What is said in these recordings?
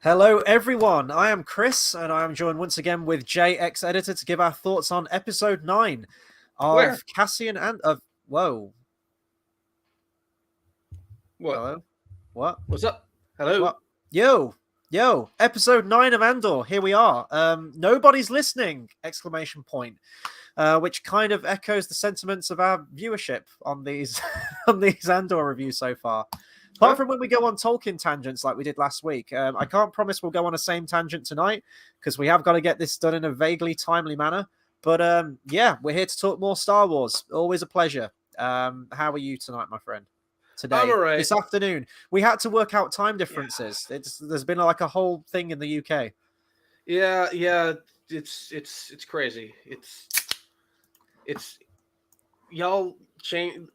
Hello, everyone. I am Chris, and I am joined once again with JXEditor to give our thoughts on episode 9 Where? of Cassian and of. Whoa. What? Hello? What? What's up? Hello? What? Yo, episode 9 of Andor. Here we are. Nobody's listening! Exclamation point. Which kind of echoes the sentiments of our viewership on these on these Andor reviews so far. Apart from when we go on Tolkien tangents like we did last week, I can't promise we'll go on the same tangent tonight because we have got to get this done in a vaguely timely manner. But yeah, we're here to talk more Star Wars. Always a pleasure. How are you tonight, my friend? I'm Today, alright. this afternoon, we had to work out time differences. There's been like a whole thing in the UK. Yeah. It's crazy. It's y'all change.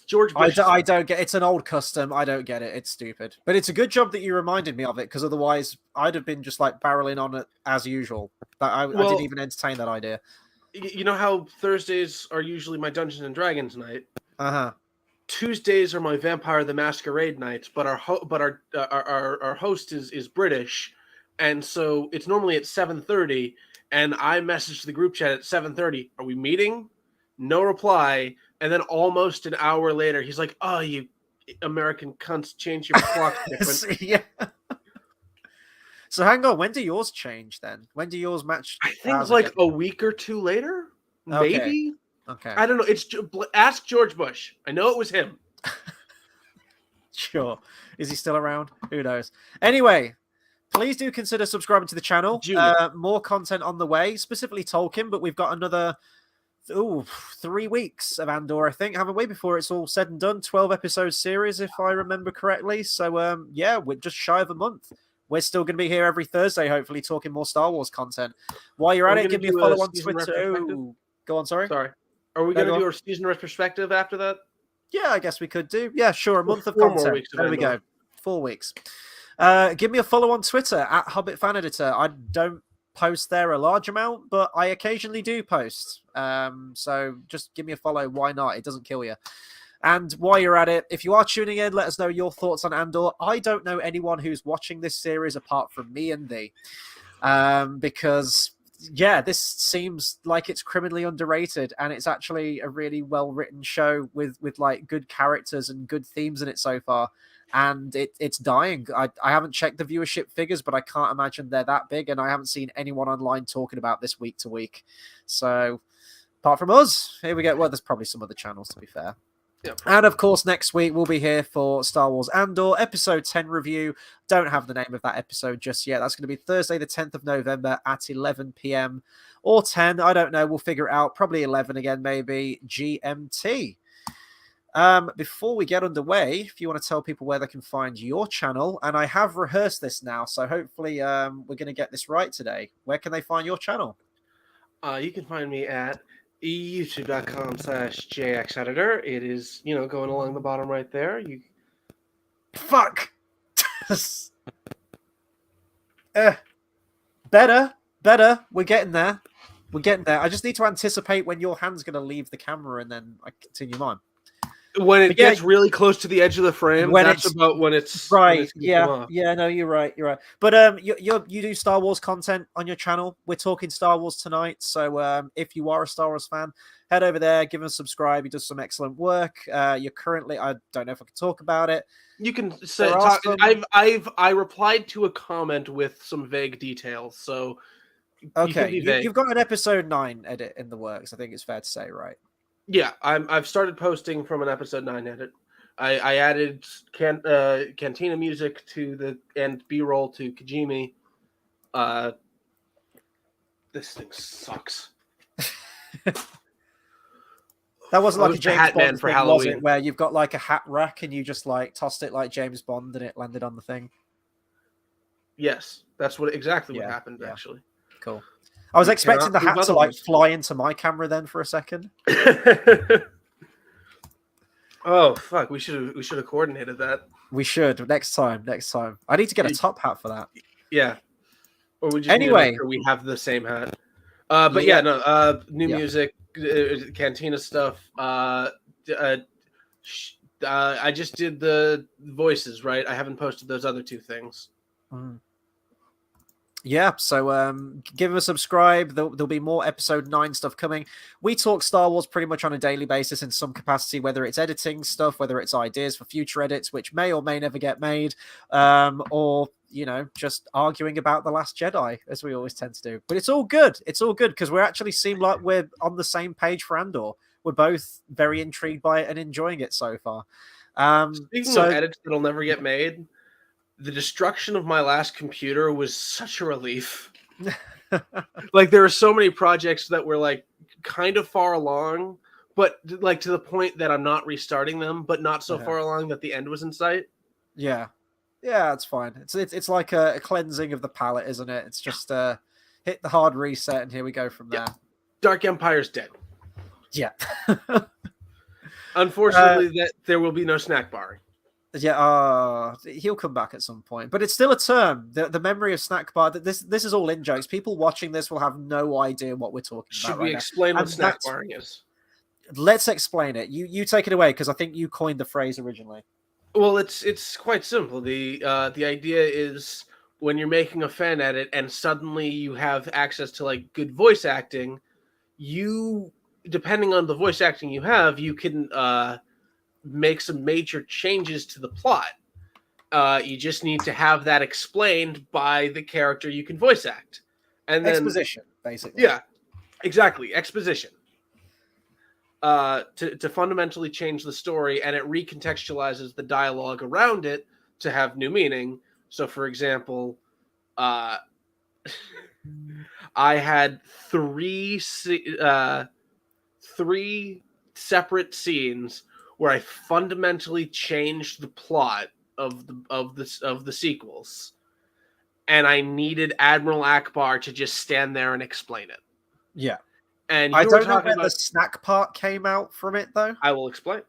George Bush. I don't get it's an old custom. I don't get it. It's stupid. But it's a good job that you reminded me of it because otherwise I'd have been just like barreling on it as usual. I didn't even entertain that idea. You know how Thursdays are usually my Dungeons and Dragons night. Uh-huh. Tuesdays are my Vampire the Masquerade nights, but our host is British, and so it's normally at 7:30. And I messaged the group chat at 7:30. Are we meeting? No reply. And then almost an hour later, he's like, "Oh, you American cunts, change your clock different." Yeah. So hang on, when do yours change then? When do yours match? I think it's like a week or two later, maybe. Okay. I don't know. Ask George Bush. I know it was him. Sure. Is he still around? Who knows? Anyway, please do consider subscribing to the channel. More content on the way, specifically Tolkien, but we've got another 3 weeks of Andor, I think, haven't we, before it's all said and done. 12 episode series, if I remember correctly. So yeah, we're just shy of a month. We're still going to be here every Thursday, hopefully, talking more Star Wars content. While you're at it, give me a follow on Twitter. Go on, sorry. Are we going to do our season retrospective after that? Yeah, I guess we could do. Yeah, sure. A month of 4 content. more weeks There we go. 4 weeks. Give me a follow on Twitter at Hobbit Fan Editor. I don't post there a large amount, but I occasionally do post. So just give me a follow. Why not? It doesn't kill you. And while you're at it, if you are tuning in, let us know your thoughts on Andor. I don't know anyone who's watching this series apart from me and thee. Because, yeah, this seems like it's criminally underrated, and it's actually a really well-written show with like good characters and good themes in it so far. And it's dying. I haven't checked the viewership figures, but I can't imagine they're that big, and I haven't seen anyone online talking about this week to week. So, apart from us, here we go. Well, there's probably some other channels, to be fair. Yeah, and of course, next week we'll be here for Star Wars Andor episode 10 review. Don't have the name of that episode just yet. That's going to be Thursday, the 10th of November at 11 p.m. or 10. I don't know. We'll figure it out. Probably 11 again, maybe GMT. Before we get underway, if you want to tell people where they can find your channel, and I have rehearsed this now, so hopefully we're going to get this right today. Where can they find your channel? You can find me at youtube.com/JXEditor. It is, going along the bottom right there. Fuck! Better. We're getting there. I just need to anticipate when your hand's going to leave the camera and then I continue mine. When it gets really close to the edge of the frame, that's about when it's right. Yeah, no, you're right. But you do Star Wars content on your channel. We're talking Star Wars tonight, so if you are a Star Wars fan, head over there, give him a subscribe. He does some excellent work. You're currently, I don't know if I can talk about it. You can say I replied to a comment with some vague details, so okay, you've got an episode 9 edit in the works. I think it's fair to say, right? Yeah, I've started posting from an episode 9 edit. I added Cantina music to and B-roll to Kajimi. This thing sucks. That wasn't like a James Bond for thing, Halloween, was it? Where you've got like a hat rack and you just like tossed it like James Bond and it landed on the thing. Yes, that's exactly what happened. Actually, cool. I was expecting the hat to like fly into my camera then for a second. Oh fuck! We should have coordinated that. We should next time. I need to get a top hat for that. Yeah. Or we just anyway, sure we have the same hat. But new music, Cantina stuff. I just did the voices, right? I haven't posted those other two things. Yeah, so give him a subscribe. There'll be more episode 9 stuff coming. We talk Star Wars pretty much on a daily basis in some capacity, whether it's editing stuff, whether it's ideas for future edits, which may or may never get made, or just arguing about The Last Jedi, as we always tend to do. But it's all good. It's all good because we actually seem like we're on the same page for Andor. We're both very intrigued by it and enjoying it so far. Speaking of edits that'll never get made, the destruction of my last computer was such a relief. Like, there are so many projects that were like kind of far along, but like to the point that I'm not restarting them, but not so far along that the end was in sight. Yeah, it's fine. It's like a cleansing of the palette, isn't it? It's just hit the hard reset, and here we go from there. Dark Empire's dead. Yeah. Unfortunately, that there will be no snack bar. Yeah, he'll come back at some point, but it's still a term. The memory of snack bar. This is all in jokes. People watching this will have no idea what we're talking about. Should we explain what snack barring is? Let's explain it. You take it away because I think you coined the phrase originally. Well, it's quite simple. The idea is when you're making a fan edit and suddenly you have access to like good voice acting, you, depending on the voice acting you have, you can make some major changes to the plot. You just need to have that explained by the character you can voice act. And then, exposition, basically. Yeah, exactly. Exposition. To fundamentally change the story, and it recontextualizes the dialogue around it to have new meaning. So, for example, I had three separate scenes where I fundamentally changed the plot of the sequels, and I needed Admiral Akbar to just stand there and explain it. Yeah. And I don't know where the snack part came out from it, though. I will explain.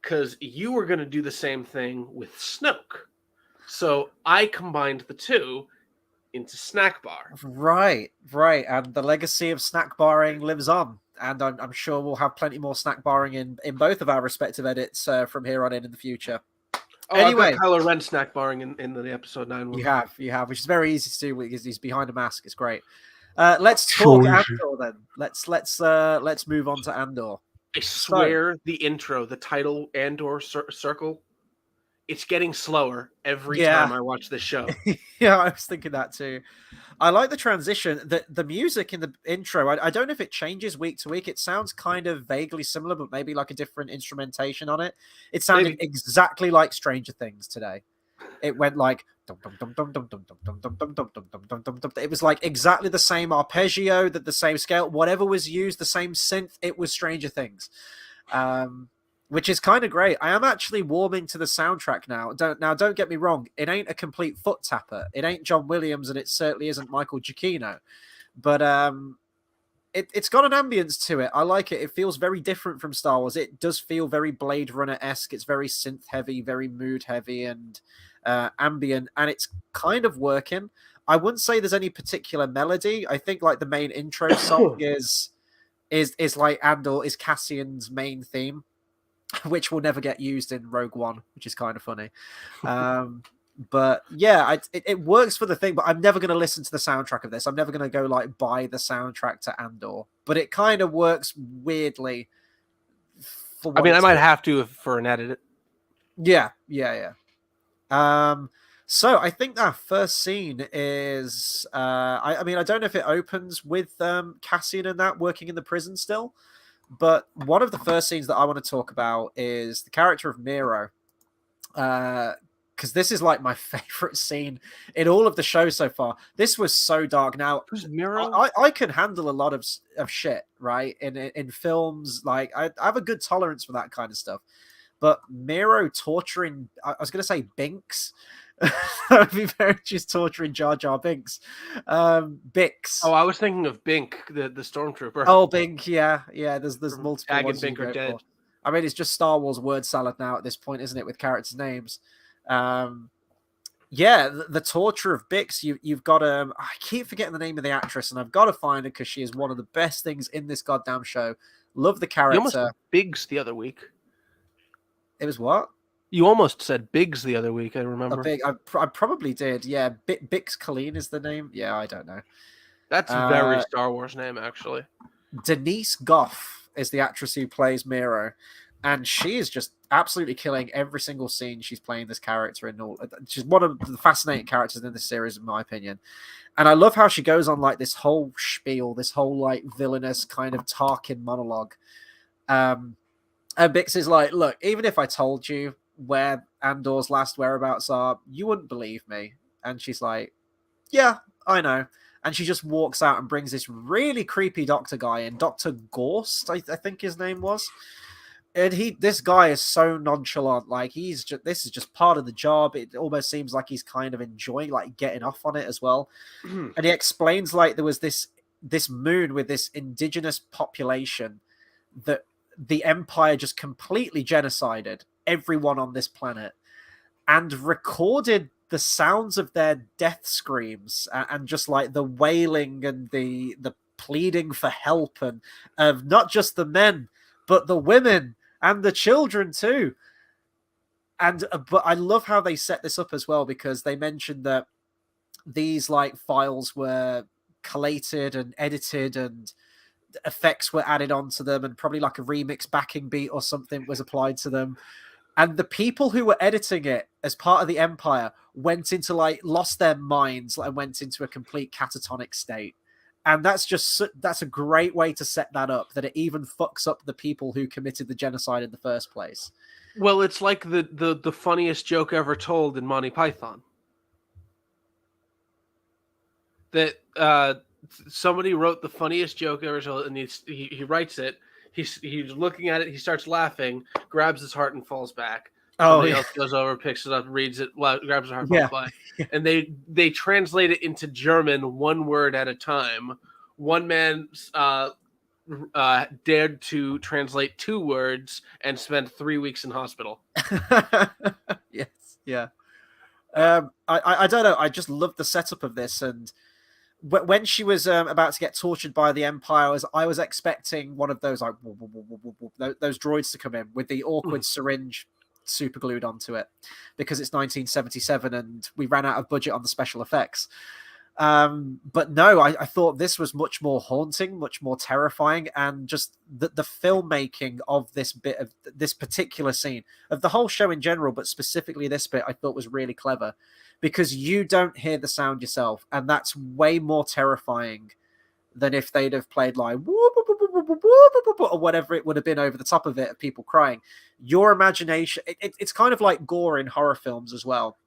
Because you were going to do the same thing with Snoke. So I combined the two into snack bar. Right. And the legacy of snack barring lives on. And I'm sure we'll have plenty more snack barring in both of our respective edits from here on in the future. Oh, anyway, I've got Kylo Ren snack barring in the episode 9 one. You have, which is very easy to do because he's behind a mask. It's great. Let's talk Andor then. Let's move on to Andor. I swear the intro, the title Andor Circle, it's getting slower every time I watch this show. Yeah, I was thinking that too. I like the transition. The music in the intro, I don't know if it changes week to week. It sounds kind of vaguely similar, but maybe like a different instrumentation on it. It sounded exactly like Stranger Things today. It went like it was like exactly the same arpeggio, the same scale, whatever was used, the same synth. It was Stranger Things, which is kind of great. I am actually warming to the soundtrack now. Don't get me wrong. It ain't a complete foot tapper. It ain't John Williams, and it certainly isn't Michael Giacchino. But it's got an ambience to it. I like it. It feels very different from Star Wars. It does feel very Blade Runner-esque. It's very synth heavy, very mood heavy, and ambient, and it's kind of working. I wouldn't say there's any particular melody. I think like the main intro song is like Andor is Cassian's main theme, which will never get used in Rogue One, which is kind of funny. But yeah, it works for the thing, but I'm never going to listen to the soundtrack of this. I'm never going to go like buy the soundtrack to Andor, but it kind of works weirdly. I mean, I might have to for an edit. Yeah. So I think that first scene is, I mean, I don't know if it opens with Cassian and that working in the prison still, but one of the first scenes that I want to talk about is the character of Miro. Because this is like my favorite scene in all of the show so far. This was so dark. Now, who's Miro? I can handle a lot of shit, right? In films, like I have a good tolerance for that kind of stuff. But Miro torturing, I was going to say Binks. That would be very just torturing Jar Jar Binks. Bix. Oh, I was thinking of Bink, the stormtrooper. Oh, Bink, yeah. There's multiple Ag ones. and Bink are dead. I mean, it's just Star Wars word salad now at this point, isn't it? With characters' names. The torture of Bix. You've got I keep forgetting the name of the actress, and I've got to find her because she is one of the best things in this goddamn show. Love the character. You almost Biggs the other week. It was what? You almost said Biggs the other week, I A remember. big, I probably did. Yeah, Bix Colleen is the name. Yeah, I don't know. That's very Uh, Star Wars name, actually. Denise Goff is the actress who plays Miro, and she is just absolutely killing every single scene she's playing this character in. All, she's one of the fascinating characters in this series, in my opinion. And I love how she goes on like this whole spiel, this whole like villainous kind of Tarkin monologue. And Bix is like, look, even if I told you where Andor's last whereabouts are, you wouldn't believe me. And she's like, yeah, I know. And she just walks out and brings this really creepy doctor guy in, Dr. Gorst, I think his name was. And this guy is so nonchalant, like this is just part of the job. It almost seems like he's kind of enjoying, like getting off on it as well. And he explains like there was this moon with this indigenous population that the Empire just completely genocided everyone on this planet and recorded the sounds of their death screams and just like the wailing and the pleading for help and of not just the men but the women and the children too. And but I love how they set this up as well, because they mentioned that these like files were collated and edited and effects were added onto them, and probably like a remix backing beat or something was applied to them. And the people who were editing it as part of the Empire went into like lost their minds and went into a complete catatonic state. And that's a great way to set that up, that it even fucks up the people who committed the genocide in the first place. Well, it's like the funniest joke ever told in Monty Python. That somebody wrote the funniest joke ever told, and he writes it. He's looking at it. He starts laughing, grabs his heart, and falls back. Somebody else goes over, picks it up, reads it, grabs his heart, falls back. And they translate it into German one word at a time. One man dared to translate 2 words and spent 3 weeks in hospital. Yes, yeah. I don't know. I just love the setup of this, and when she was about to get tortured by the Empire, I was expecting one of those like those droids to come in with the awkward syringe super glued onto it, because it's 1977 and we ran out of budget on the special effects. But no, I thought this was much more haunting, much more terrifying, and just the filmmaking of this bit of this particular scene of the whole show in general, but specifically this bit, I thought was really clever, because you don't hear the sound yourself, and that's way more terrifying than if they'd have played like or whatever it would have been over the top of it of people crying. Your imagination, it's kind of like gore in horror films as well.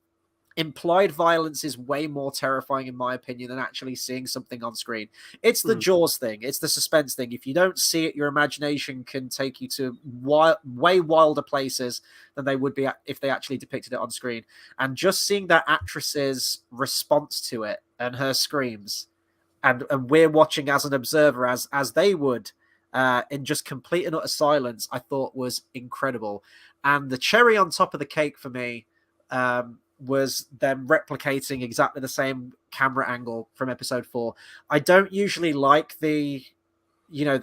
Implied violence is way more terrifying, in my opinion, than actually seeing something on screen. It's the Jaws thing. It's the suspense thing. If you don't see it, your imagination can take you to way wilder places than they would be if they actually depicted it on screen. And just seeing that actress's response to it and her screams, and we're watching as an observer as they would in just complete and utter silence, I thought was incredible. And the cherry on top of the cake for me was them replicating exactly the same camera angle from episode 4. I don't usually like the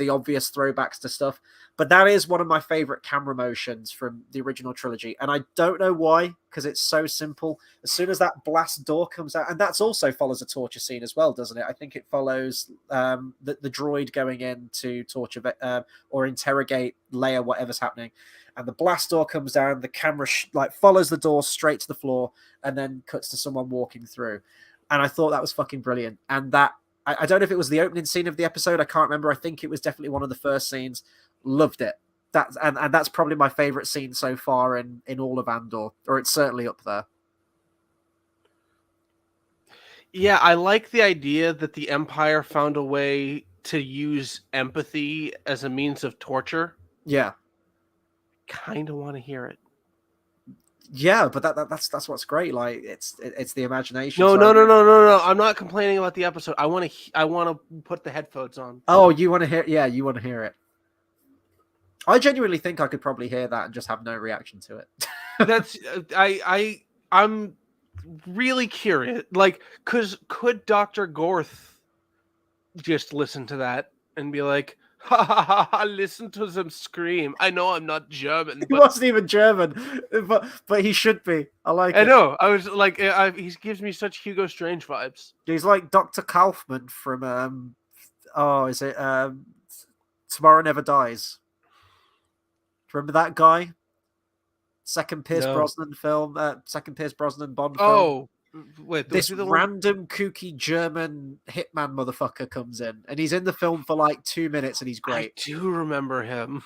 obvious throwbacks to stuff, but that is one of my favorite camera motions from the original trilogy, and I don't know why, because it's so simple. As soon as that blast door comes out, and that's also follows a torture scene as well, doesn't it? I think it follows the droid going in to torture or interrogate Leia, whatever's happening, and the blast door comes down, the camera follows the door straight to the floor, and then cuts to someone walking through. And I thought that was fucking brilliant. And that, I don't know if it was the opening scene of the episode, I can't remember. I think it was definitely one of the first scenes. Loved it. And that's probably my favorite scene so far in all of Andor, or it's certainly up there. Yeah, I like the idea that the Empire found a way to use empathy as a means of torture. Yeah. Kind of want to hear it. Yeah, but that's what's great. Like it's the imagination. No. I'm not complaining about the episode. I want to put the headphones on. Oh, you want to hear? Yeah, you want to hear it. I genuinely think I could probably hear that and just have no reaction to it. That's I'm really curious. Like, could Dr. Gorth just listen to that and be like, Ha ha ha ha! Listen to them scream. I know I'm not German, He but wasn't even German, but he should be. I like I it. know. I was like, he gives me such Hugo Strange vibes. He's like Dr. Kaufman from is it Tomorrow Never Dies? Remember that guy? Second Pierce No. Brosnan film, second Pierce Brosnan Bond film. Oh, wait, was This he the one? random kooky German hitman motherfucker comes in, and he's in the film for like 2 minutes, and he's I great. do remember him.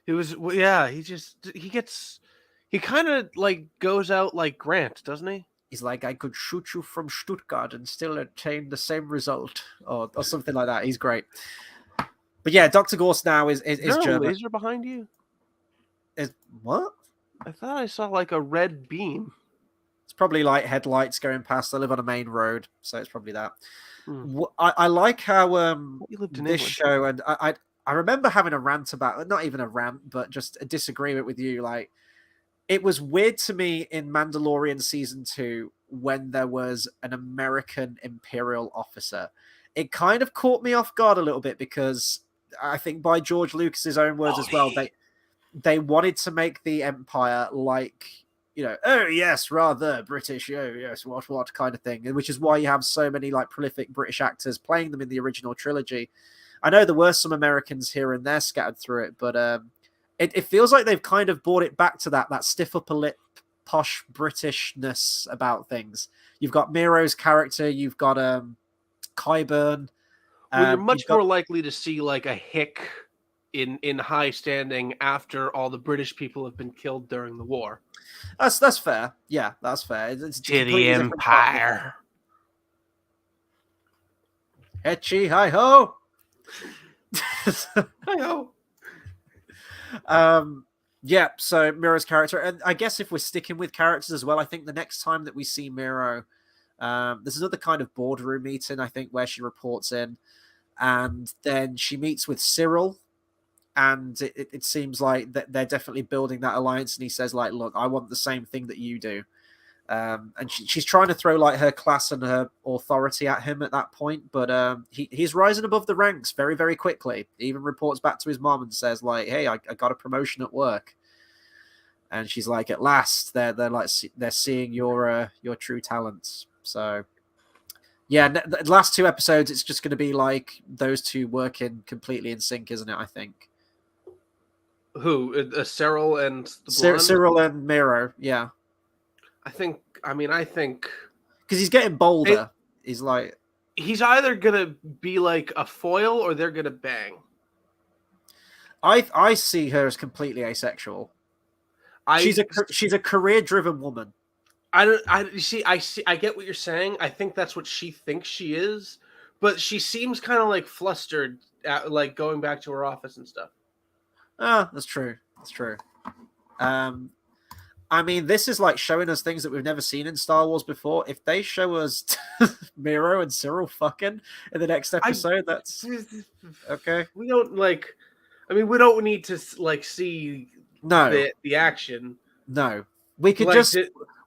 It was, yeah. He kind of like goes out like Grant, doesn't he? He's like, I could shoot you from Stuttgart and still attain the same result, or something like that. He's great. But yeah, Dr. Gorst now is Is there a German. laser behind you? Is what? I thought I saw like a red beam. It's probably like headlights going past. I live on a main road, so it's probably that. Hmm. I like how You lived in this England. show, and I remember having a rant about, not even a rant, but just a disagreement with you. Like, it was weird to me in Mandalorian season 2 when there was an American Imperial officer. It kind of caught me off guard a little bit because I think, by George Lucas's own words as well, they wanted to make the Empire like, oh yes, rather British, oh yes, what kind of thing, which is why you have so many like prolific British actors playing them in the original trilogy. I know there were some Americans here and there scattered through it, but it feels like they've kind of brought it back to that stiff upper lip, posh Britishness about things. You've got Miro's character, you've got Qyburn. Well, you're much more likely to see like a hick in high standing after all the British people have been killed during the war. That's fair. Yeah, that's fair. It's To the Empire. Etchy, hi ho. Hi ho. Yeah, so Miro's character, and I guess if we're sticking with characters as well, I think the next time that we see Miro, there's another kind of boardroom meeting, I think, where she reports in, and then she meets with Cyril, and it seems like that they're definitely building that alliance, and he says, like, look, I want the same thing that you do. And she's trying to throw like her class and her authority at him at that point, but he's rising above the ranks very, very quickly. He even reports back to his mom and says, like, hey, I got a promotion at work. And she's like, at last, they're seeing your true talents. So yeah, the last 2 episodes, it's just going to be like those two working completely in sync, isn't it? I think. Who? Cyril and the blonde? Cyril and Miro, yeah. I think because he's getting bolder. He's like, he's either gonna be like a foil or they're gonna bang. I see her as completely asexual. She's a career-driven woman. I get what you're saying. I think that's what she thinks she is, but she seems kind of like flustered, like going back to her office and stuff. That's true. That's true. I mean, this is like showing us things that we've never seen in Star Wars before. If they show us Miro and Cyril fucking in the next episode, that's okay. We don't we don't need to like see the action. No, we could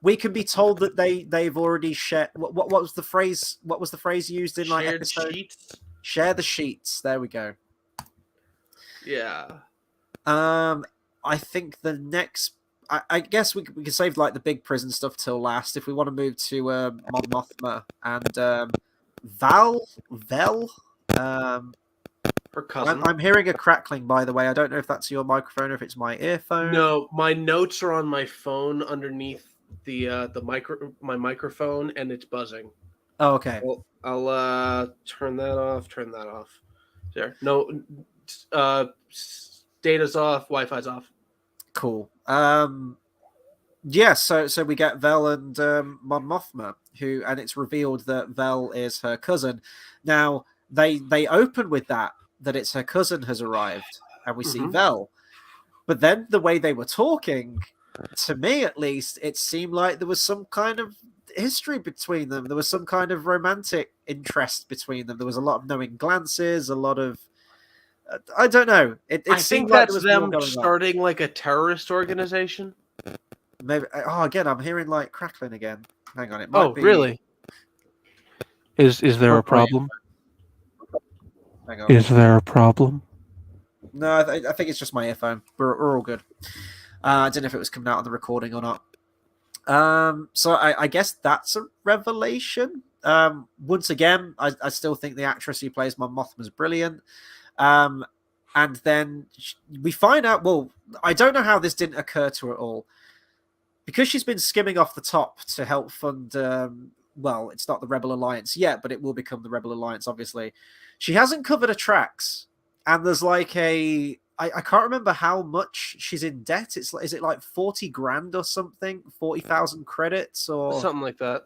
we can be told that they've already shared. What was the phrase? What was the phrase used in like episode? Sheets? Share the sheets. There we go. Yeah. I think the next. I guess we can save like the big prison stuff till last if we want to move to Mon Mothma and Vel. Her cousin. I'm hearing a crackling, by the way. I don't know if that's your microphone or if it's my earphone. No, my notes are on my phone underneath my microphone, and it's buzzing. Oh, okay. Well, I'll turn that off. There. No, data's off. Wi-Fi's off. Cool. Yeah. So we get Vel and Mon Mothma, and it's revealed that Vel is her cousin. Now they open with that it's her cousin has arrived, and we see Vel. But then the way they were talking, to me at least, it seemed like there was some kind of history between them. There was some kind of romantic interest between them. There was a lot of knowing glances, a lot of I don't know. I think that's them starting like a terrorist organization. Maybe. Oh, again, I'm hearing like crackling again. Hang on, it might be. Oh, really? Is there a problem? Hang on. Is there a problem? No, I think it's just my earphone. We're all good. I don't know if it was coming out on the recording or not. So I guess that's a revelation. Once again, I still think the actress who plays Mon Mothma is brilliant. And then we find out. Well, I don't know how this didn't occur to her at all, because she's been skimming off the top to help fund. Well, it's not the Rebel Alliance yet, but it will become the Rebel Alliance. Obviously, she hasn't covered her tracks, and there's like I can't remember how much she's in debt. Is it like 40 grand or something? 40,000 credits or something like that.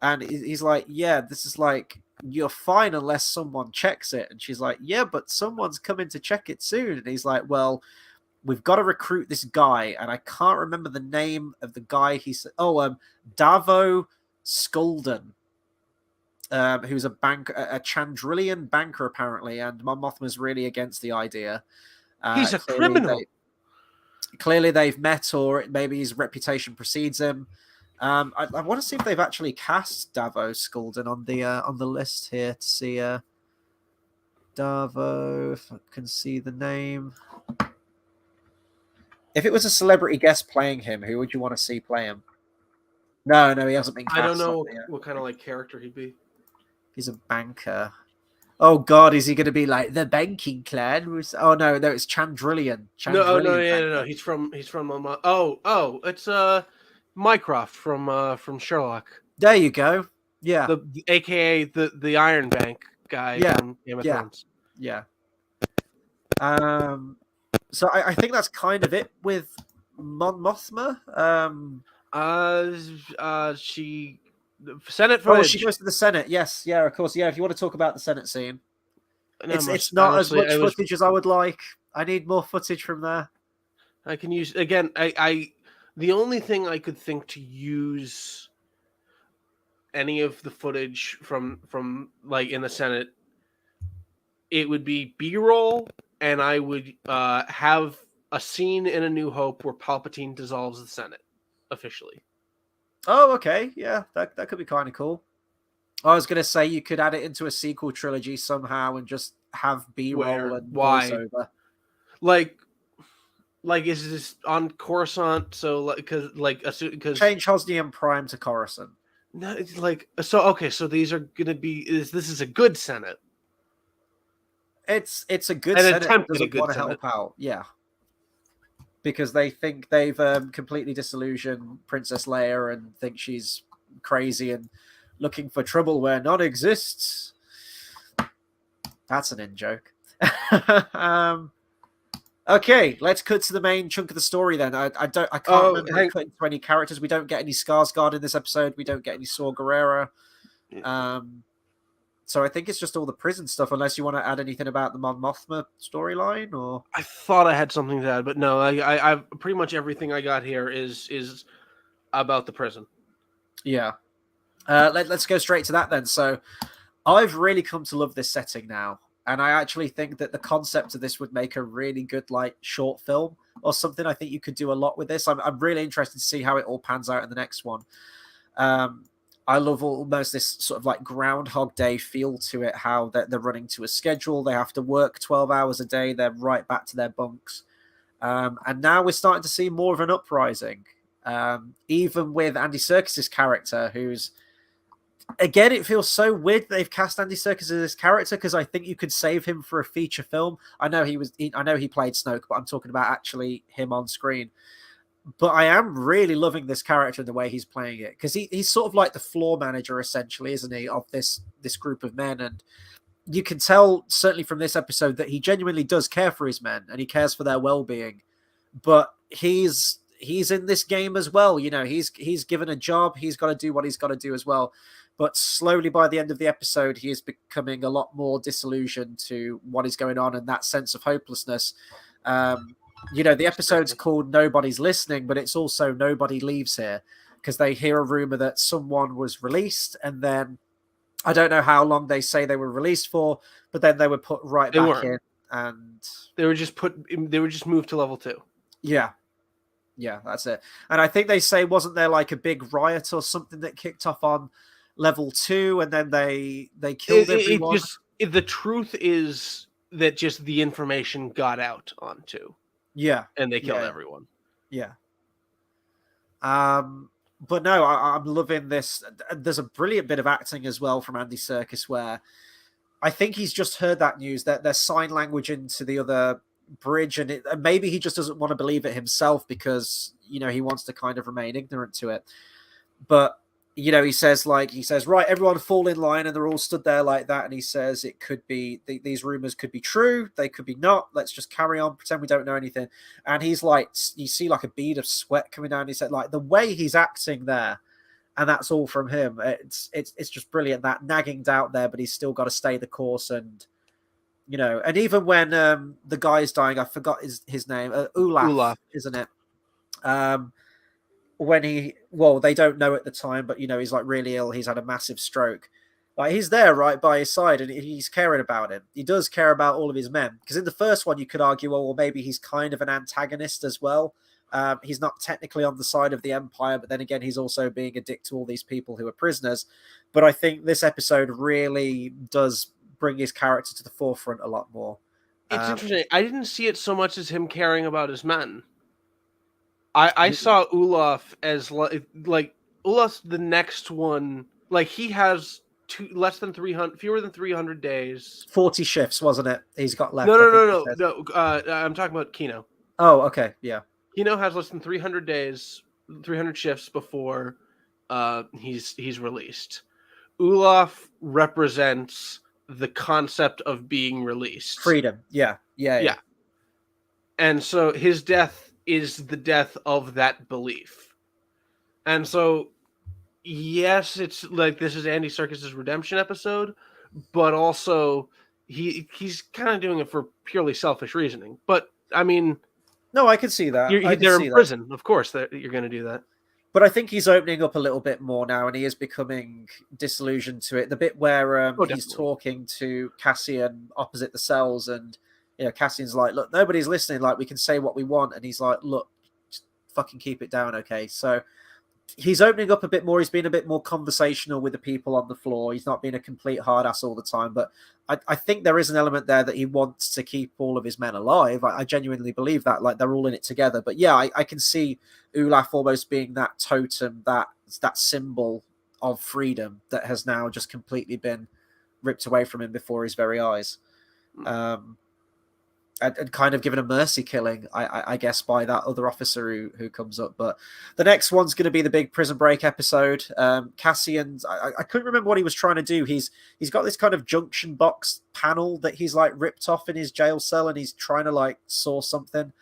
And he's like, yeah, this is like, you're fine unless someone checks it. And she's like, yeah, but someone's coming to check it soon. And he's like, well, we've got to recruit this guy. And I can't remember the name of the guy. He said, Davo Skulden. Who's a Chandrillian banker apparently, and Mon Mothma's really against the idea. He's a criminal. Clearly, they've met, or maybe his reputation precedes him. I want to see if they've actually cast Davo Skulden on the list here to see Davo. If I can see the name. If it was a celebrity guest playing him, who would you want to see play him? No, he hasn't been cast. I don't know what kind of like character he'd be. He's a banker. Oh God, is he going to be like the banking clan? Oh no, it's Chandrillian. No. He's from. It's Mycroft from Sherlock. There you go. Yeah. AKA the Iron Bank guy from Game of Thrones. Yeah. So I think that's kind of it with Mon Mothma. She Senate footage. Oh, she goes to the Senate. Yes, yeah, of course. Yeah, if you want to talk about the Senate scene, it's not honestly, as much footage as I would like. I need more footage from there. I can use again. The only thing I could think to use any of the footage from like in the Senate, it would be B-roll, and I would have a scene in A New Hope where Palpatine dissolves the Senate officially. Oh, okay. Yeah, that could be kind of cool. I was going to say you could add it into a sequel trilogy somehow and just have B-roll and voiceover. Like is this on Coruscant? So because change Hosnian Prime to Coruscant. No, it's like so. Okay, so these are going to be. This is a good Senate. It's a good Senate that doesn't want to help out. Yeah. Because they think they've completely disillusioned Princess Leia and think she's crazy and looking for trouble where none exists. That's an in-joke. Okay, let's cut to the main chunk of the story then. I can't remember cutting to any characters. We don't get any Skarsgård in this episode. We don't get any Saw Gerrera. So I think it's just all the prison stuff, unless you want to add anything about the Mon Mothma storyline, or I thought I had something to add, but no, I pretty much everything I got here is about the prison. Yeah. Let's go straight to that then. So I've really come to love this setting now, and I actually think that the concept of this would make a really good like short film or something. I think you could do a lot with this. I'm really interested to see how it all pans out in the next one. I love almost this sort of like Groundhog Day feel to it, how they're running to a schedule. They have to work 12 hours a day. They're right back to their bunks. And now we're starting to see more of an uprising, even with Andy Serkis's character, who's, again, it feels so weird that they've cast Andy Serkis as this character, because I think you could save him for a feature film. I know he played Snoke, but I'm talking about actually him on screen. But I am really loving this character and the way he's playing it, because he's sort of like the floor manager, essentially, isn't he, of this group of men. And you can tell, certainly from this episode, that he genuinely does care for his men and he cares for their well-being. But he's in this game as well. You know, he's given a job. He's got to do what he's got to do as well. But slowly, by the end of the episode, he is becoming a lot more disillusioned to what is going on, and that sense of hopelessness. You know, the episode's called Nobody's Listening, but it's also Nobody Leaves Here, because they hear a rumor that someone was released, and then I don't know how long they say they were released for, but then they were put back in, and they were just moved to level 2. Yeah, that's it. And I think they say, wasn't there like a big riot or something that kicked off on level 2, and then they killed everyone? The truth is, that just the information got out onto, Yeah. and they killed Yeah. everyone. Yeah. But no, I'm loving this. There's a brilliant bit of acting as well from Andy Serkis where I think he's just heard that news that there's sign language into the other bridge, and maybe he just doesn't want to believe it himself because he wants to kind of remain ignorant to it. But he says right, everyone fall in line, and they're all stood there like that. And he says it could be these rumors could be true, they could be not. Let's just carry on, pretend we don't know anything. And he's like, you see like a bead of sweat coming down his head, like the way he's acting there. And that's all from him. It's just brilliant, that nagging doubt there, but he's still got to stay the course. And and even when the guy's dying, I forgot his name, Olaf, isn't it? When they don't know at the time, but he's like really ill. He's had a massive stroke. Like he's there right by his side, and he's caring about him. He does care about all of his men, because in the first one you could argue, well, maybe he's kind of an antagonist as well. He's not technically on the side of the Empire, but then again, he's also being a dick to all these people who are prisoners. But I think this episode really does bring his character to the forefront a lot more. It's interesting. I didn't see it so much as him caring about his men. I saw Olaf as like Olaf's the next one. Like he has fewer than 300 days. 40 shifts, wasn't it? He's got left. No. I'm talking about Kino. Oh, okay, yeah. Kino has less than 300 days, 300 shifts before he's released. Olaf represents the concept of being released. Freedom, yeah. And so his death is the death of that belief. And so, yes, it's like this is Andy Serkis's redemption episode, but also he's kind of doing it for purely selfish reasoning. But I mean, no, I can see that. They're in prison, of course. You're going to do that. But I think he's opening up a little bit more now, and he is becoming disillusioned to it. The bit where he's talking to Cassian opposite the cells, and Cassian's like, "Look, nobody's listening. Like, we can say what we want," and he's like, "Look, just fucking keep it down, okay?" So he's opening up a bit more. He's been a bit more conversational with the people on the floor. He's not being a complete hard ass all the time. But I think there is an element there that he wants to keep all of his men alive. I genuinely believe that. Like, they're all in it together. But yeah, I can see Olaf almost being that totem, that symbol of freedom that has now just completely been ripped away from him before his very eyes. And kind of given a mercy killing, I guess, by that other officer who comes up. But the next one's going to be the big Prison Break episode. Cassian's, I couldn't remember what he was trying to do. He's got this kind of junction box panel that he's like ripped off in his jail cell, and he's trying to like saw something.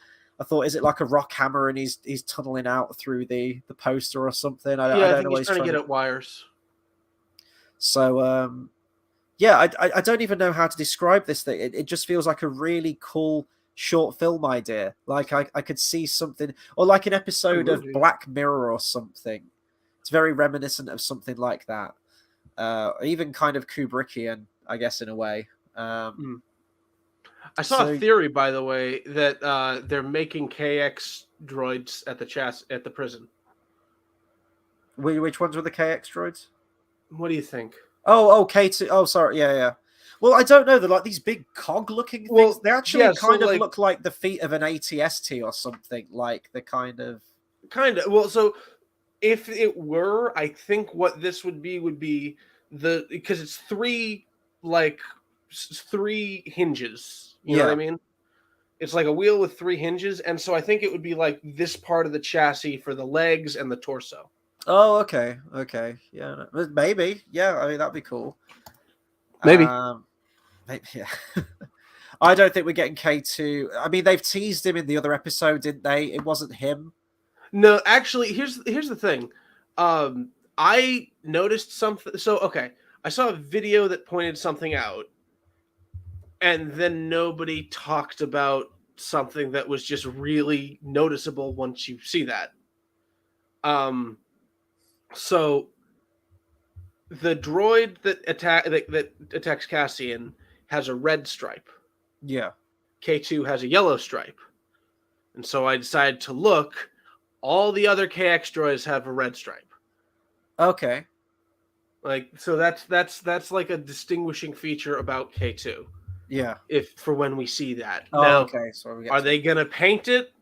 I thought, is it like a rock hammer, and he's tunneling out through the poster or something? I don't know. He's trying to get at wires. So, yeah, I don't even know how to describe this thing. It just feels like a really cool short film idea. Like I could see something, or like an episode of Black Mirror or something. It's very reminiscent of something like that. Even kind of Kubrickian, I guess, in a way. I saw a theory, by the way, that they're making KX droids at the prison. Which ones were the KX droids? What do you think? Oh, K2. Oh, sorry. Yeah. Well, I don't know. They're like these big cog-looking things. They actually kind of look like the feet of an ATST or something. Like the kind of. Well, so if it were, I think what this would be because it's three hinges. You know what I mean? It's like a wheel with three hinges, and so I think it would be like this part of the chassis for the legs and the torso. Oh, okay. Yeah, maybe. Yeah, I mean, that'd be cool. Maybe, yeah. I don't think we're getting K2. I mean, they've teased him in the other episode, didn't they? It wasn't him. No, actually, here's the thing. I noticed something. So, okay, I saw a video that pointed something out, and then nobody talked about something that was just really noticeable once you see that. So the droid that attacks Cassian has a red stripe. Yeah. K2 has a yellow stripe. And so I decided to look. All the other KX droids have a red stripe. Okay. Like, so that's like a distinguishing feature about K2. Yeah. if for when we see that. Oh, Now, okay. So we get are they gonna paint it?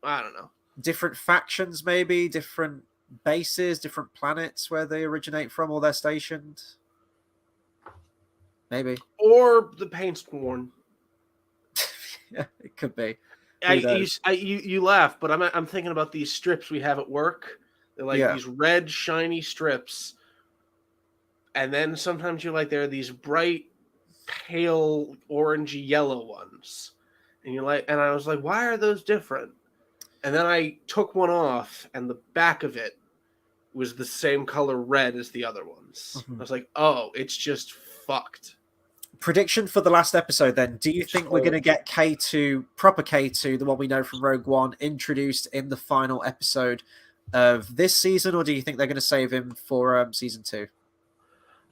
I don't know. different factions, maybe different bases, different planets where they originate from or they're stationed. Maybe. Or the paint's worn. Yeah, it could be. Who knows? You laugh, but I'm thinking about these strips we have at work. They're like Yeah. these red shiny strips, and then sometimes you're like there are these bright pale orangey yellow ones, and you're like, and I was like, why are those different? And then I took one off, and the back of it was the same color red as the other ones. I was like, oh, it's just fucked. Prediction for the last episode then. Do you think we're going to get K2, proper K2, the one we know from Rogue One, introduced in the final episode of this season, or do you think they're going to save him for season 2?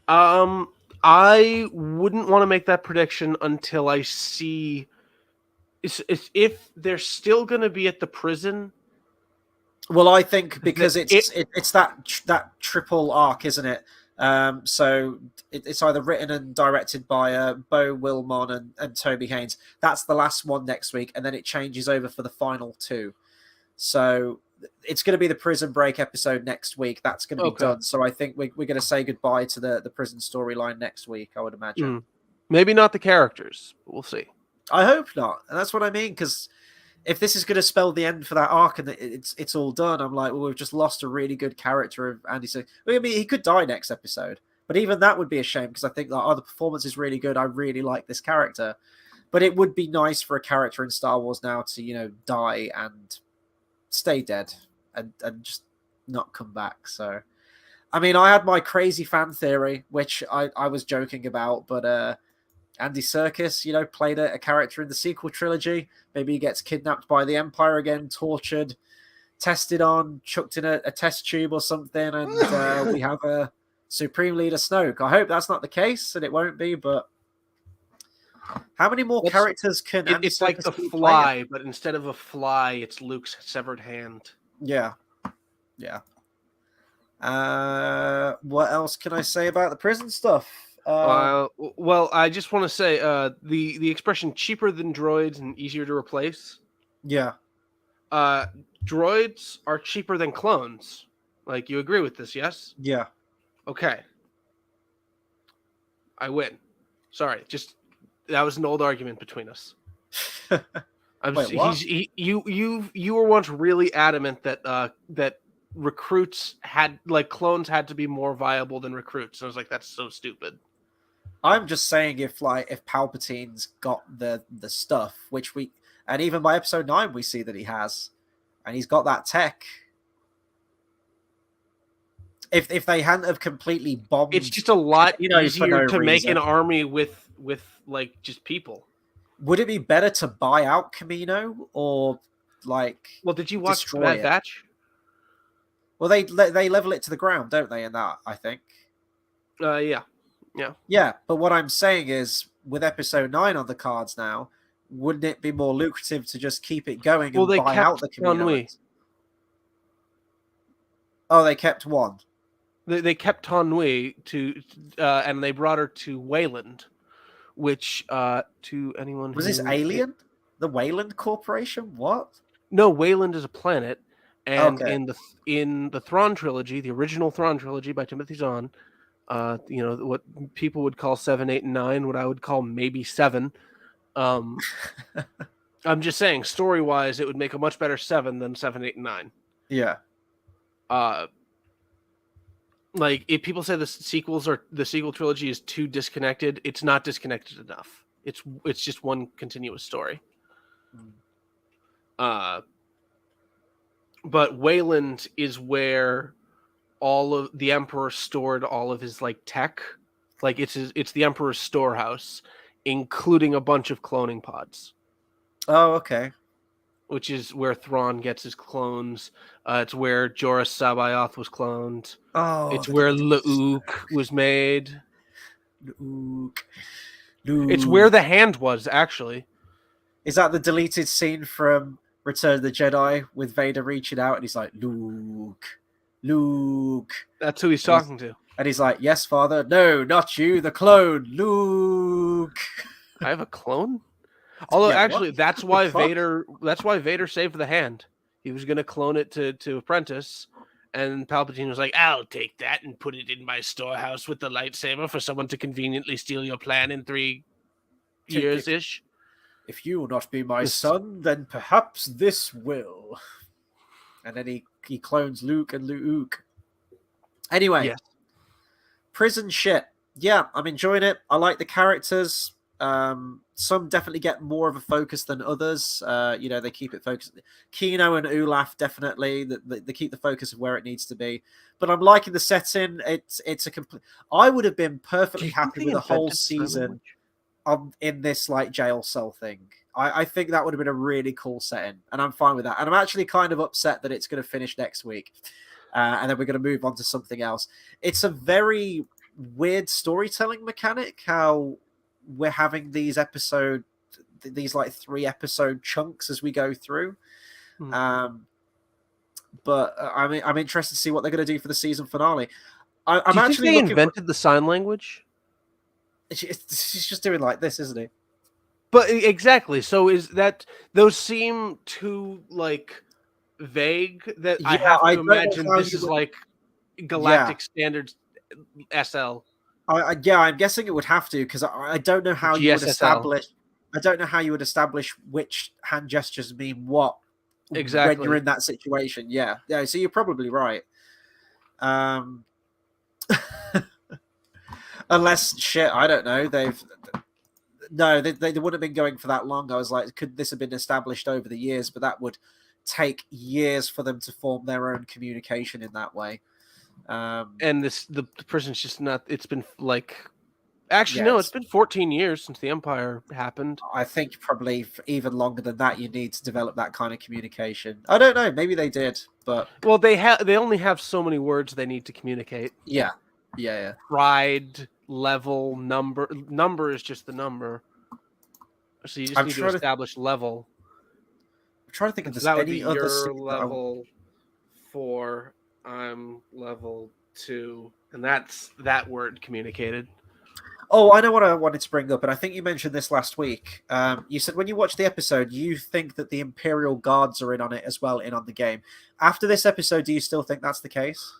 I wouldn't want to make that prediction until I see if they're still going to be at the prison. Well, I think because it's that triple arc, isn't it? So it's either written and directed by Beau Wilmon and Toby Haynes. That's the last one next week, and then it changes over for the final 2. So it's going to be the prison break episode next week. That's going to be done. So I think we're going to say goodbye to the prison storyline next week, I would imagine. Maybe not the characters, but we'll see. I hope not. And that's what I mean, because if this is going to spell the end for that arc and it's all done, I'm like, well, we've just lost a really good character of Andy Serkis. I mean, he could die next episode, but even that would be a shame because I think that the performance is really good. I really like this character, but it would be nice for a character in Star Wars now to die and stay dead and just not come back. So, I mean, I had my crazy fan theory, which I was joking about, but Andy Serkis, played a character in the sequel trilogy. Maybe he gets kidnapped by the Empire again, tortured, tested on, chucked in a test tube or something, and we have a Supreme Leader Snoke. I hope that's not the case, and it won't be, but how many more characters can Andy It's like Serkis the keep Fly, playing? but instead of a fly, it's Luke's severed hand. Yeah. What else can I say about the prison stuff? Well, I just want to say the expression "cheaper than droids and easier to replace." Yeah. Droids are cheaper than clones. Like, you agree with this, yes? Yeah. Okay. I win. Sorry, that was an old argument between us. Wait, what? You were once really adamant that recruits clones had to be more viable than recruits. And I was like, that's so stupid. I'm just saying if Palpatine's got the stuff, and even by episode 9 we see that he has, and he's got that tech. If they hadn't have completely bombed, it's just a lot easier to make reason. an army with just people. Would it be better to buy out Camino or Well, did you watch Bad Batch? Well, they level it to the ground, don't they? In that, I think. Yeah. But what I'm saying is, with episode 9 on the cards now, wouldn't it be more lucrative to just keep it going and buy out the Camino? Oh, they kept one. They kept Ton Nui and they brought her to Wayland, which to anyone was this Alien, the Wayland Corporation? What? No, Wayland is a planet, and in the Thrawn trilogy, the original Thrawn trilogy by Timothy Zahn, what people would call 7, 8, and 9, what I would call maybe 7. I'm just saying, story-wise, it would make a much better 7 than 7, 8, and 9. Yeah. If people say the sequel trilogy is too disconnected, it's not disconnected enough. It's just one continuous story. But Wayland is where all of the Emperor stored all of his tech. It's the Emperor's storehouse, including a bunch of cloning pods. Oh, okay. Which is where Thrawn gets his clones. It's where Jorah Sabayoth was cloned. Oh, it's where Luke was made. Luke. It's where the hand was, actually. Is that the deleted scene from Return of the Jedi with Vader reaching out and he's like, Luke. That's who he's talking to. And he's like, yes, father. No, not you, the clone, Luke. I have a clone. Although Yeah, actually, what? that's The why fuck? Vader. That's why Vader saved the hand. He was going to clone it to Apprentice, and Palpatine was like, "I'll take that and put it in my storehouse with the lightsaber for someone to conveniently steal your plan in 3 years If ish." if you will not be my son, then perhaps this will. And then he clones Luke and Luke. Anyway, Yes. prison shit. Yeah, I'm enjoying it. I like the characters. Some definitely get more of a focus than others. They keep it focused. Kino and Olaf definitely they keep the focus of where it needs to be. But I'm liking the setting. It's a complete. I would have been perfectly Do you think happy they with a whole invented the sign season language? in this like jail cell thing. I think that would have been a really cool setting, and I'm fine with that. And I'm actually kind of upset that it's going to finish next week, and then we're going to move on to something else. It's a very weird storytelling mechanic how we're having these like 3 episode chunks as we go through. But I'm interested to see what they're going to do for the season finale. I'm Do you think actually they looking for. invented the sign language? He's just doing like this, isn't he? But exactly. So is that those seem too like vague that I Yeah, have I to don't know imagine how this you is would. like Yeah, Galactic Standards SL, yeah, I'm guessing it would have to because I don't know how you would GSSL. establish. I don't know how you would establish which hand gestures mean what when you're Exactly. in that situation. Yeah, yeah. So you're probably right. Um, unless shit, I don't know. They wouldn't have been going for that long. I was like, could this have been established over the years? But that would take years for them to form their own communication in that way. And the person's just not. It's been like actually Yeah, no. It's been 14 years since the Empire happened. I think probably even longer than that, you need to develop that kind of communication. I don't know. Maybe they did, but Well, they only have so many words they need to communicate. yeah, yeah. Pride, level, number. Number is just the number. So you just I'm need to trying to. establish level. I'm trying to think if And so there's that would be any other your scene that level 4, I'm level 2. And that's that word communicated. Oh, I know what I wanted to bring up, and I think you mentioned this last week. You said when you watch the episode, you think that the Imperial Guards are in on it as well, in on the game. After this episode, do you still think that's the case?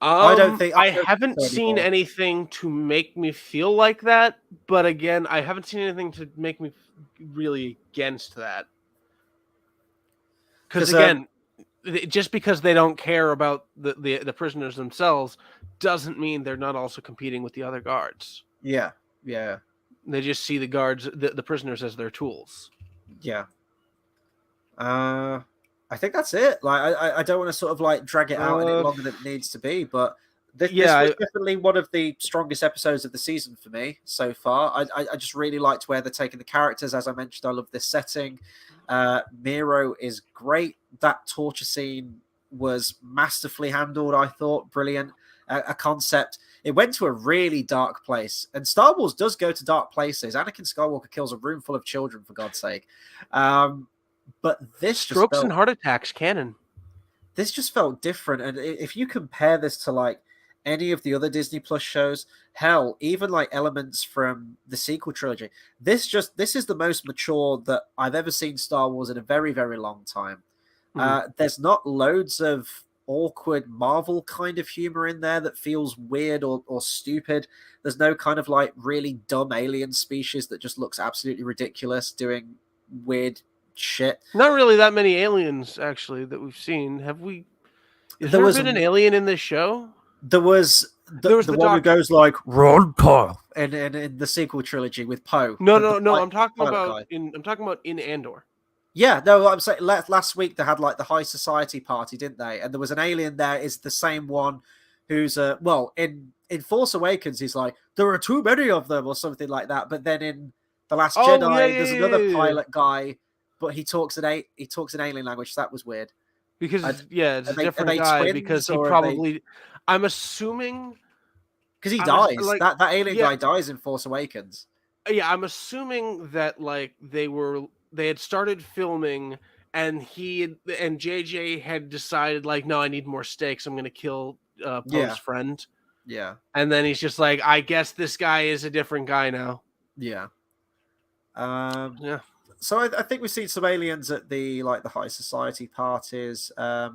I don't think I think haven't so seen anymore. anything to make me feel like that, but again, I haven't seen anything to make me really against that. Because again, just because they don't care about the prisoners themselves doesn't mean they're not also competing with the other guards. Yeah. They just see the guards, the prisoners, as their tools. Yeah. I think that's it. Like, I don't want to sort of like drag it out any longer than it needs to be, but this was definitely one of the strongest episodes of the season for me so far. I just really liked where they're taking the characters. As I mentioned, I love this setting. Miro is great. That torture scene was masterfully handled. I thought brilliant. A concept. It went to a really dark place, and Star Wars does go to dark places. Anakin Skywalker kills a room full of children, for God's sake. But this strokes and heart attacks canon. This just felt different, and if you compare this to like any of the other Disney Plus shows, hell, even like elements from the sequel trilogy, this is the most mature that I've ever seen Star Wars in a very, very long time. There's not loads of awkward Marvel kind of humor in there that feels weird or stupid. There's no kind of like really dumb alien species that just looks absolutely ridiculous doing weird shit. Not really that many aliens actually that we've seen. Have we? Has there been an alien in this show? There was the one who goes like Ron Paul in the sequel trilogy with Poe. No. I'm talking about in Andor. Yeah, no, I'm saying last week they had like the high society party, didn't they? And there was an alien there. Is the same one who's in Force Awakens, he's like there are too many of them or something like that. But then in The Last Jedi, there's another pilot guy, but he talks in alien language. So that was weird. Because it's a different guy. Because he probably, I'm assuming, because he dies. Like, that alien guy dies in Force Awakens. Yeah, I'm assuming that like they had started filming, and JJ had decided like, no, I need more stakes. I'm gonna kill Poe's friend. Yeah, and then he's just like, I guess this guy is a different guy now. Yeah. Yeah. So I think we've seen some aliens at the high society parties. But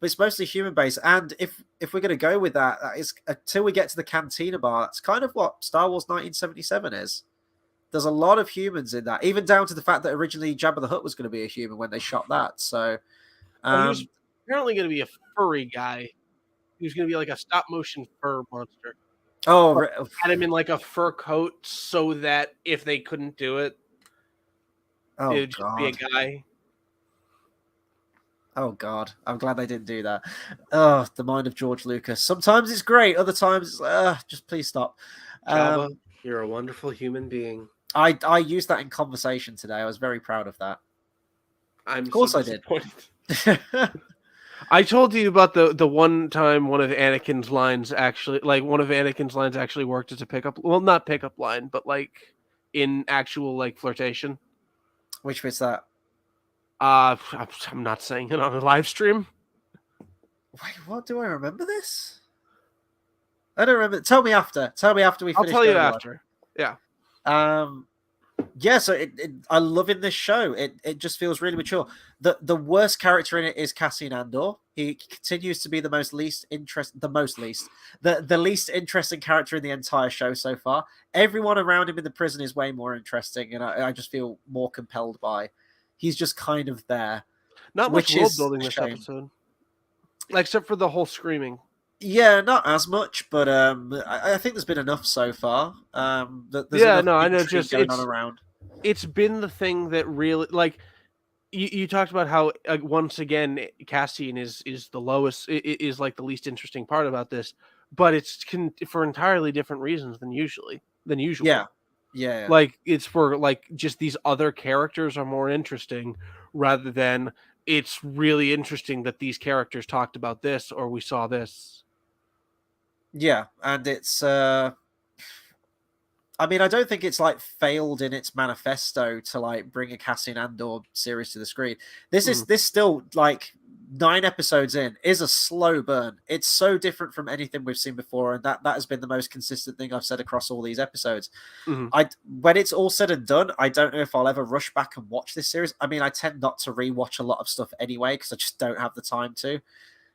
it's mostly human based. And if we're going to go with that, that is until we get to the Cantina bar. That's kind of what Star Wars 1977 is. There's a lot of humans in that, even down to the fact that originally Jabba the Hutt was going to be a human when they shot that. So, Oh, he was um, apparently going to be a furry guy. He was going to be like a stop motion fur monster. oh, But had him in like a fur coat so that if they couldn't do it, it oh would just be a god, guy. oh god. I'm glad they didn't do that. Oh, the mind of George Lucas. Sometimes it's great, other times it's just please stop. Jabba, Um, you're a wonderful human being. I used that in conversation today. I was very proud of that. I'm Of so course, I did. disappointed. I told you about the one time one of Anakin's lines actually worked as a pickup. Well, not pickup line, but like in actual like flirtation. Which was that? I'm not saying it on a live stream. Wait, what? Do I remember this? I don't remember. Tell me after. Tell me after we I'll finish tell you going live. after. Yeah. Yeah. So I'm loving this show. It just feels really mature. The worst character in it is Cassian Andor. He continues to be the least interesting character in the entire show so far. Everyone around him in the prison is way more interesting, and I just feel more compelled by. He's just kind of there, Not much which world is building a this shame. episode. Like, except for the whole screaming. Yeah, not as much, but I think there's been enough so far. There's Yeah, enough no, I know. intrigue Just going on around. it's been the thing that really like you talked about how once again Cassian is the lowest is like the least interesting part about this, but it's for entirely different reasons than Yeah, usual. yeah, Like it's for like just these other characters are more interesting rather than it's really interesting that these characters talked about this or we saw this. yeah, and it's I mean, I don't think it's like failed in its manifesto to like bring a Cassian Andor series to the screen. This still like 9 episodes in is a slow burn. It's so different from anything we've seen before, and that has been the most consistent thing I've said across all these episodes. Mm-hmm. When it's all said and done, I don't know if I'll ever rush back and watch this series. I mean, I tend not to rewatch a lot of stuff anyway because I just don't have the time to.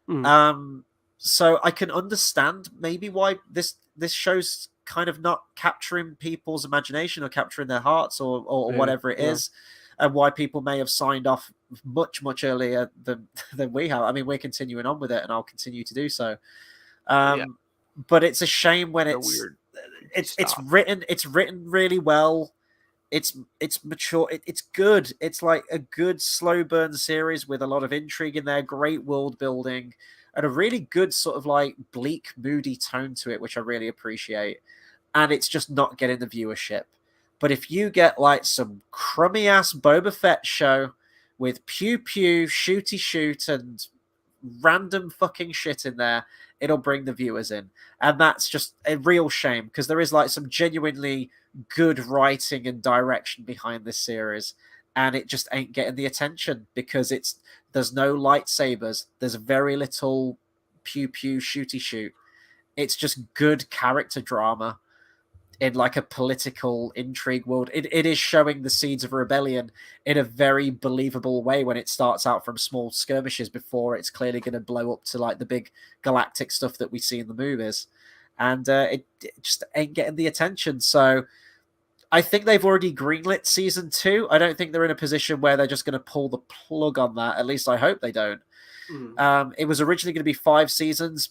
Mm-hmm. So I can understand maybe why this show's kind of not capturing people's imagination or capturing their hearts or whatever it is, and why people may have signed off much earlier than we have. I mean, we're continuing on with it, and I'll continue to do so. But it's a shame when it's written really well. It's mature. It's good. It's like a good slow burn series with a lot of intrigue in there, great world building, and a really good sort of like bleak, moody tone to it, which I really appreciate. And it's just not getting the viewership. But if you get like some crummy ass Boba Fett show with pew pew, shooty shoot, and random fucking shit in there, it'll bring the viewers in. And that's just a real shame because there is like some genuinely good writing and direction behind this series. And it just ain't getting the attention because there's no lightsabers, there's very little pew pew shooty shoot. It's just good character drama in like a political intrigue world. It is showing the seeds of a rebellion in a very believable way when it starts out from small skirmishes before it's clearly going to blow up to like the big galactic stuff that we see in the movies. And it just ain't getting the attention. So I think they've already greenlit season 2. I don't think they're in a position where they're just going to pull the plug on that. At least I hope they don't. It was originally going to be 5 seasons.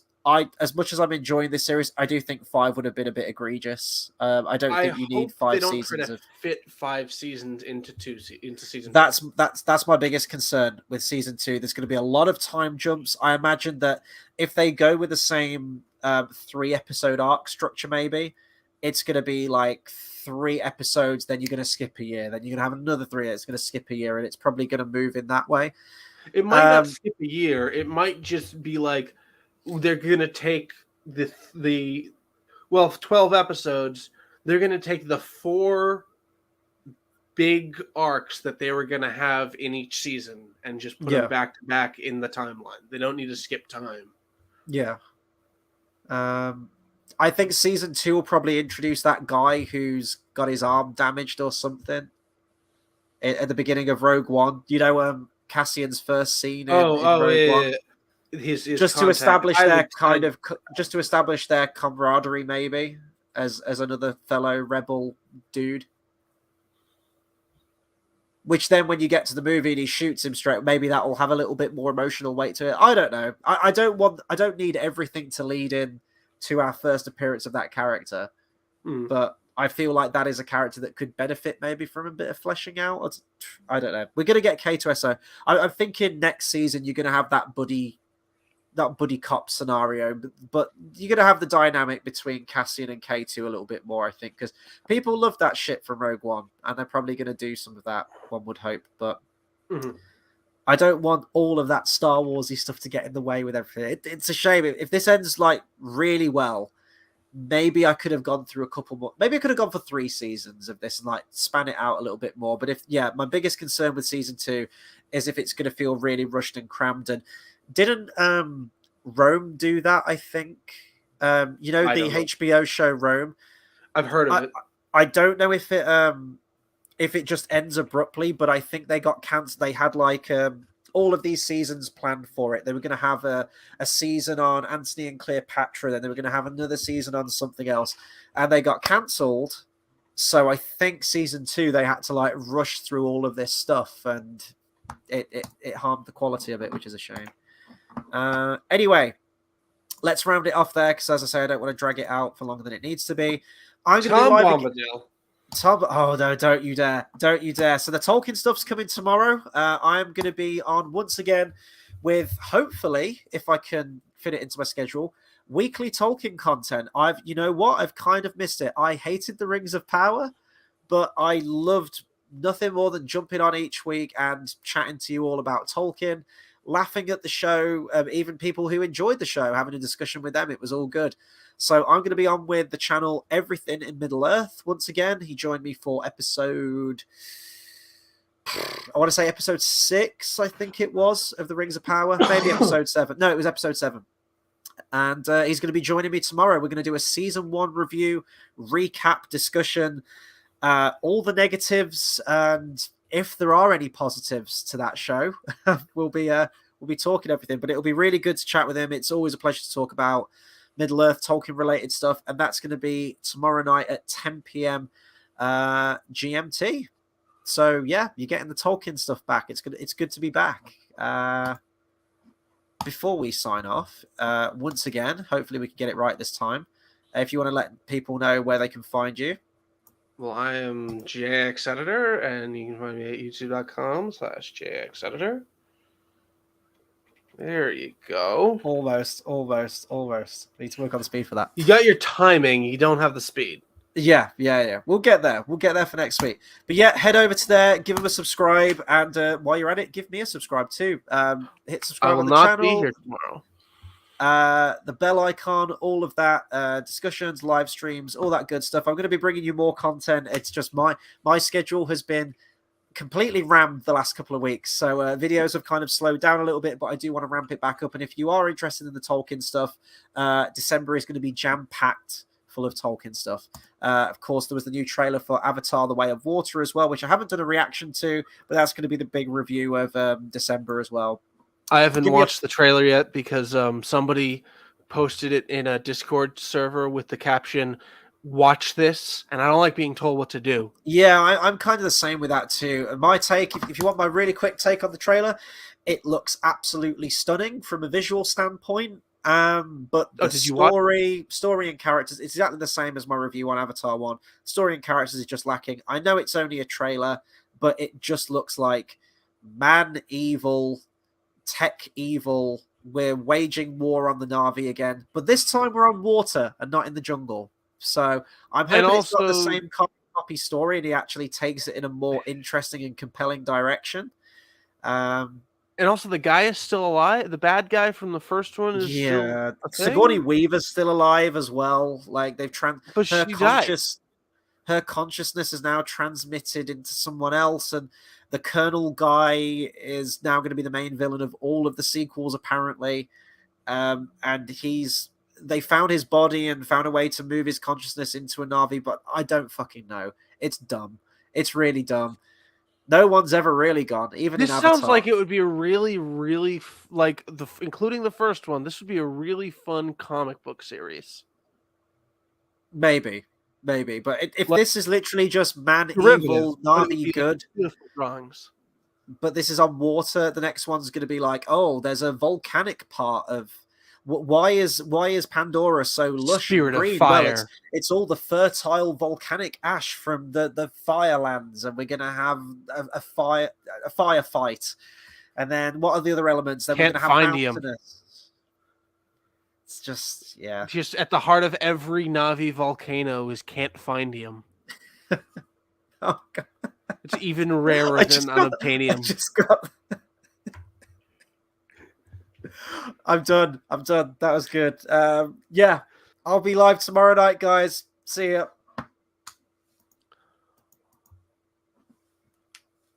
As much as I'm enjoying this series, I do think 5 would have been a bit egregious. I don't think you need 5 seasons of fit 5 seasons into season. That's my biggest concern with season 2. There's going to be a lot of time jumps. I imagine that if they go with the same 3-episode arc structure, maybe it's going to be like 3 episodes, then you're going to skip a year, then you're going to have another 3. It's going to skip a year, and it's probably going to move in that way. It might not skip a year. It might just be like they're going to take the 12 episodes. They're going to take the 4 big arcs that they were going to have in each season and just put them back to back in the timeline. They don't need to skip time. Yeah. I think season 2 will probably introduce that guy who's got his arm damaged or something at the beginning of Rogue One. You know, Cassian's first scene in Rogue One. Yeah. His Just to contact. establish their just to establish their camaraderie, maybe as another fellow rebel dude. Which then, when you get to the movie and he shoots him straight, maybe that will have a little bit more emotional weight to it. I don't know. I don't need everything to lead in to our first appearance of that character, but I feel like that is a character that could benefit maybe from a bit of fleshing out. I don't know. We're gonna get K2SO. I'm thinking next season you're gonna have that buddy cop scenario, but you're going to have the dynamic between Cassian and K2 a little bit more, I think, because people love that shit from Rogue One, and they're probably going to do some of that, one would hope, but I don't want all of that Star Warsy stuff to get in the way with everything. It's a shame. If this ends like really well, maybe I could have gone through a couple more. Maybe I could have gone for 3 seasons of this and like span it out a little bit more. But my biggest concern with season 2 is if it's going to feel really rushed and crammed. And didn't Rome do that? I think the HBO show Rome. I've heard of it. I don't know if it just ends abruptly, but I think they got cancelled. They had like all of these seasons planned for it. They were going to have a season on Antony and Cleopatra, then they were going to have another season on something else, and they got cancelled. So I think season 2 they had to like rush through all of this stuff, and it harmed the quality of it, which is a shame. Anyway, let's round it off there because, as I say, I don't want to drag it out for longer than it needs to be. I'm going to be live again. Oh no! Don't you dare! Don't you dare! So the Tolkien stuff's coming tomorrow. I'm going to be on once again with, hopefully, if I can fit it into my schedule, weekly Tolkien content. You know what? I've kind of missed it. I hated the Rings of Power, but I loved nothing more than jumping on each week and chatting to you all about Tolkien, laughing at the show, even people who enjoyed the show, having a discussion with them. It was all good. So I'm going to be on with the channel Everything in Middle-earth once again. He joined me for episode 6, I think it was, of the Rings of Power. Maybe episode 7. No, it was episode 7. And he's going to be joining me tomorrow. We're going to do a season 1 review, recap, discussion, all the negatives, and if there are any positives to that show, we'll be talking everything. But it'll be really good to chat with him. It's always a pleasure to talk about Middle-earth, Tolkien-related stuff, and that's going to be tomorrow night at 10 p.m. GMT. So yeah, you're getting the Tolkien stuff back. It's good to be back. Before we sign off, once again, hopefully we can get it right this time. If you want to let people know where they can find you. Well, I am JXEditor, and you can find me at youtube.com/JXEditor. There you go. Almost. Need to work on the speed for that. You got your timing. You don't have the speed. Yeah. We'll get there. We'll get there for next week. But yeah, head over to there, give them a subscribe, and while you're at it, give me a subscribe too. Hit subscribe on the channel. I will not be here tomorrow. The bell icon, all of that, discussions, live streams, all that good stuff. I'm going to be bringing you more content. It's just my schedule has been completely rammed the last couple of weeks, so videos have kind of slowed down a little bit, but I do want to ramp it back up. And if you are interested in the Tolkien stuff, December is going to be jam-packed full of Tolkien stuff. Of course, there was the new trailer for Avatar: The Way of Water as well, which I haven't done a reaction to, but that's going to be the big review of December as well. I haven't watched the trailer yet because somebody posted it in a Discord server with the caption, "Watch this," and I don't like being told what to do. Yeah, I'm kind of the same with that too. My take, if you want my really quick take on the trailer, it looks absolutely stunning from a visual standpoint. But the story and characters, it's exactly the same as my review on Avatar 1. Story and characters is just lacking. I know it's only a trailer, but it just looks like man evil, tech evil. We're waging war on the Na'vi again, but this time we're on water and not in the jungle. So I'm hoping it's got the same copy story, and he actually takes it in a more interesting and compelling direction. And also, the guy is still alive. The bad guy from the first one is still Sigourney Weaver's still alive as well. Like they've her consciousness is now transmitted into someone else, and the Colonel guy is now going to be the main villain of all of the sequels, apparently. And they found his body and found a way to move his consciousness into a Na'vi, but I don't fucking know. It's dumb. It's really dumb. No one's ever really gone, even This in Avatar. sounds like it would be a really, really including the first one. This would be a really fun comic book series. Maybe. But if this is literally just man Derivative, evil, but it would Na'vi be good, beautiful drawings. but this is on water, the next one's going to be like, oh, there's a volcanic part of. Why is Pandora so lush Spirit and green? of fire. Well, it's all the fertile volcanic ash from the Firelands, and we're gonna have a firefight. And then what are the other elements? Then Can't we're gonna have find him. mountainous. It's just Just at the heart of every Na'vi volcano is can't find him. Oh god, It's even rarer than unobtainium. I just got. I'm done. That was good. Yeah, I'll be live tomorrow night, guys. See ya.